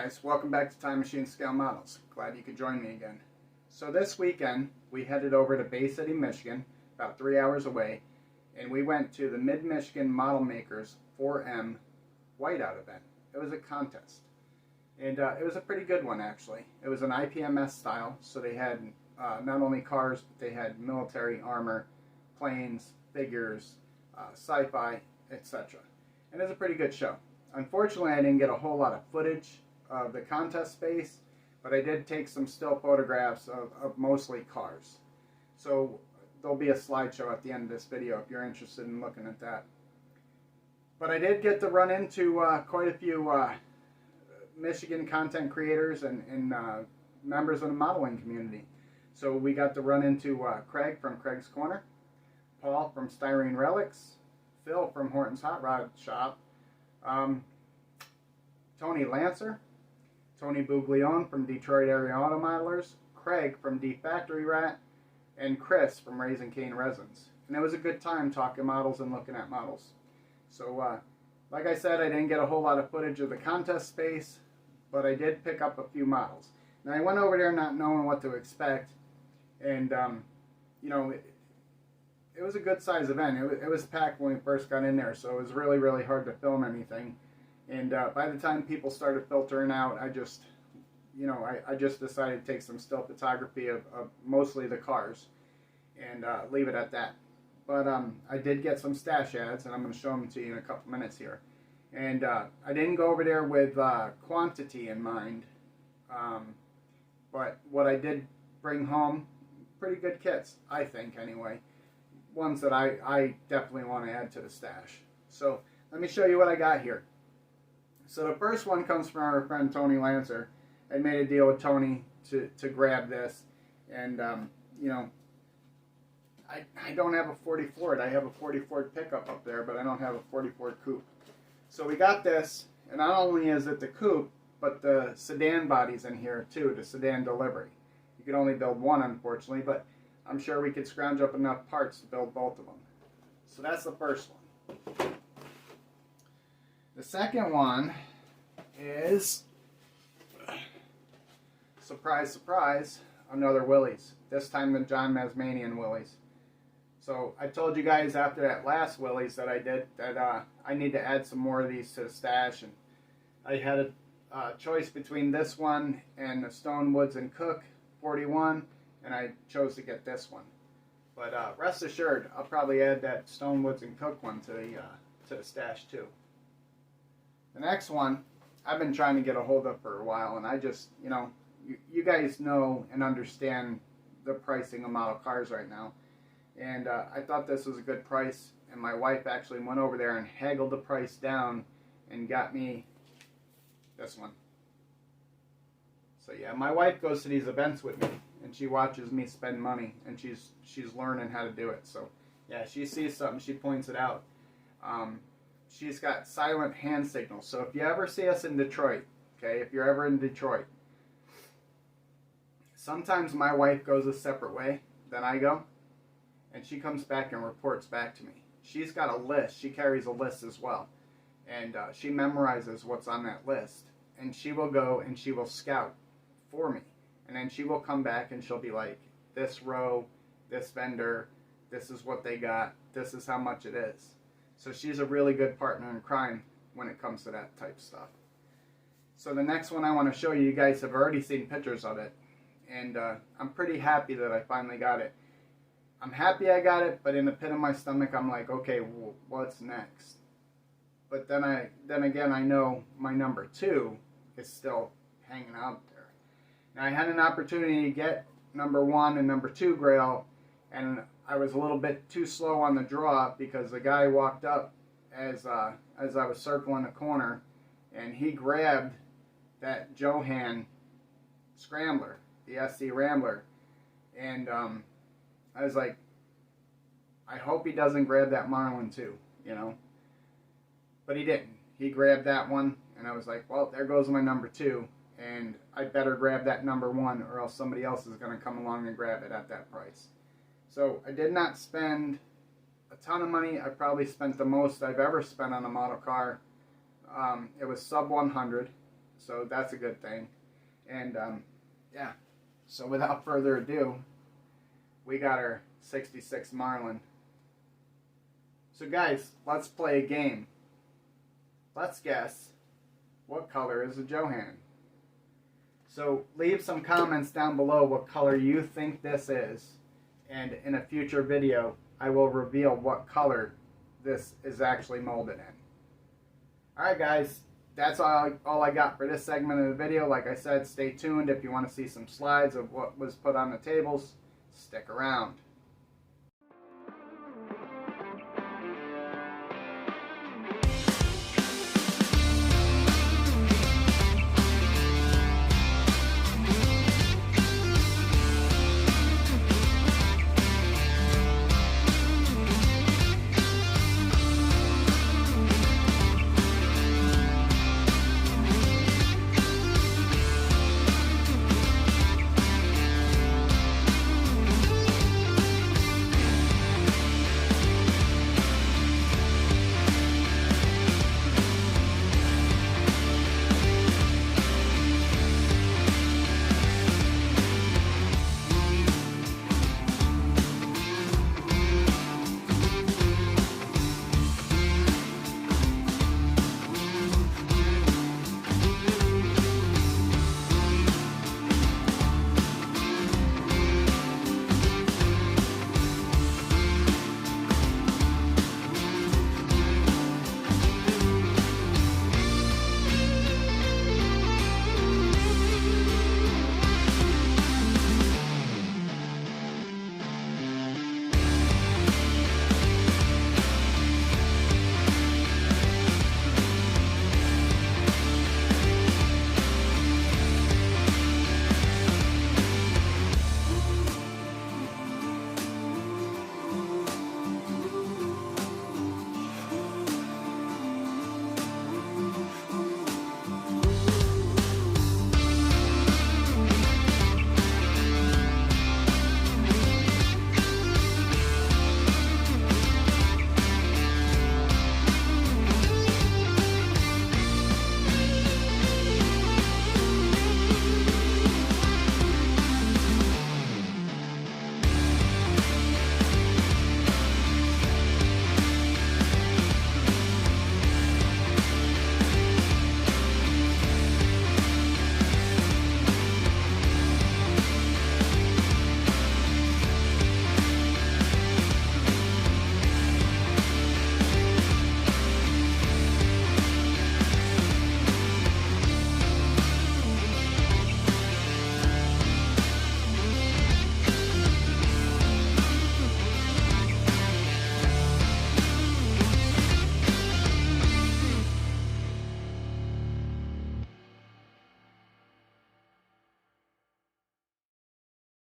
guys, welcome back to Time Machine Scale Models. Glad you could join me again. So this weekend we headed over to Bay City, Michigan, about 3 hours away, and we went to the Mid-Michigan Model Makers 4M Whiteout event. It was a contest, and it was a pretty good one actually. It was an IPMS style, so they had not only cars, but they had military armor, planes, figures, sci-fi, etc. And it was a pretty good show. Unfortunately, I didn't get a whole lot of footage of the contest space, but I did take some still photographs of mostly cars. So there'll be a slideshow at the end of this video if you're interested in looking at that. But I did get to run into quite a few Michigan content creators and members of the modeling community. So we got to run into Craig from Craig's Corner, Paul from Styrene Relics, Phil from Horton's Hot Rod Shop, Tony Lancer, Tony Buglione from Detroit Area Auto Modelers, Craig from D Factory Rat, and Chris from Raising Cane Resins. And it was a good time talking models and looking at models. So like I said, I didn't get a whole lot of footage of the contest space, but I did pick up a few models. Now I went over there not knowing what to expect, and you know, it was a good size event. It was packed when we first got in there, so it was really hard to film anything. And by the time people started filtering out, I just decided to take some still photography of mostly the cars and leave it at that. But I did get some stash ads, and I'm going to show them to you in a couple minutes here. And I didn't go over there with quantity in mind, but what I did bring home, pretty good kits, I think anyway. Ones that I definitely want to add to the stash. So let me show you what I got here. So the first one comes from our friend Tony Lancer. I made a deal with Tony to grab this, and you know, I don't have a 40 Ford. I have a 40 Ford pickup up there, but I don't have a 40 Ford coupe. So we got this, and not only is it the coupe, but the sedan body's in here too, the sedan delivery. You can only build one, unfortunately, but I'm sure we could scrounge up enough parts to build both of them. So that's the first one. The second one is, surprise, surprise, another Willys. This time the John Masmanian Willys. So I told you guys after that last Willys that I did that I need to add some more of these to the stash, and I had a choice between this one and the Stone Woods and Cook 41, and I chose to get this one. But rest assured, I'll probably add that Stone Woods and Cook one to the stash too. The next one, I've been trying to get a hold of for a while, and I just, you know, you guys know and understand the pricing of model cars right now. And I thought this was a good price, and my wife actually went over there and haggled the price down and got me this one. So yeah, my wife goes to these events with me, and she watches me spend money, and she's learning how to do it. So yeah, she sees something, she points it out. She's got silent hand signals. So if you ever see us in Detroit, okay, if you're ever in Detroit, sometimes my wife goes a separate way than I go, and she comes back and reports back to me. She's got a list. She carries a list as well, and she memorizes what's on that list, and she will go and she will scout for me, and then she will come back and she'll be like, this row, this vendor, this is what they got, this is how much it is. So she's a really good partner in crime when it comes to that type of stuff. So the next one I want to show you, you guys have already seen pictures of it, and I'm pretty happy that I finally got it. I'm happy I got it, but in the pit of my stomach I'm like, okay, well, what's next? But then again I know my number 2 is still hanging out there. Now I had an opportunity to get number 1 and number 2 Grail, and I was a little bit too slow on the draw because the guy walked up as I was circling the corner, and he grabbed that Johan Scrambler, the SC Rambler, and I was like, I hope he doesn't grab that Marlin too, you know. But he didn't. He grabbed that one, and I was like, well, there goes my number 2, and I better grab that number 1 or else somebody else is going to come along and grab it at that price. So I did not spend a ton of money. I probably spent the most I've ever spent on a model car. It was sub 100, So that's a good thing. And yeah, so without further ado, we got our 66 Marlin. So guys, let's play a game. Let's guess what color is a Johan. So leave some comments down below what color you think this is, and in a future video I will reveal what color this is actually molded in. Alright guys, that's all I got for this segment of the video. Like I said, stay tuned if you want to see some slides of what was put on the tables. Stick around.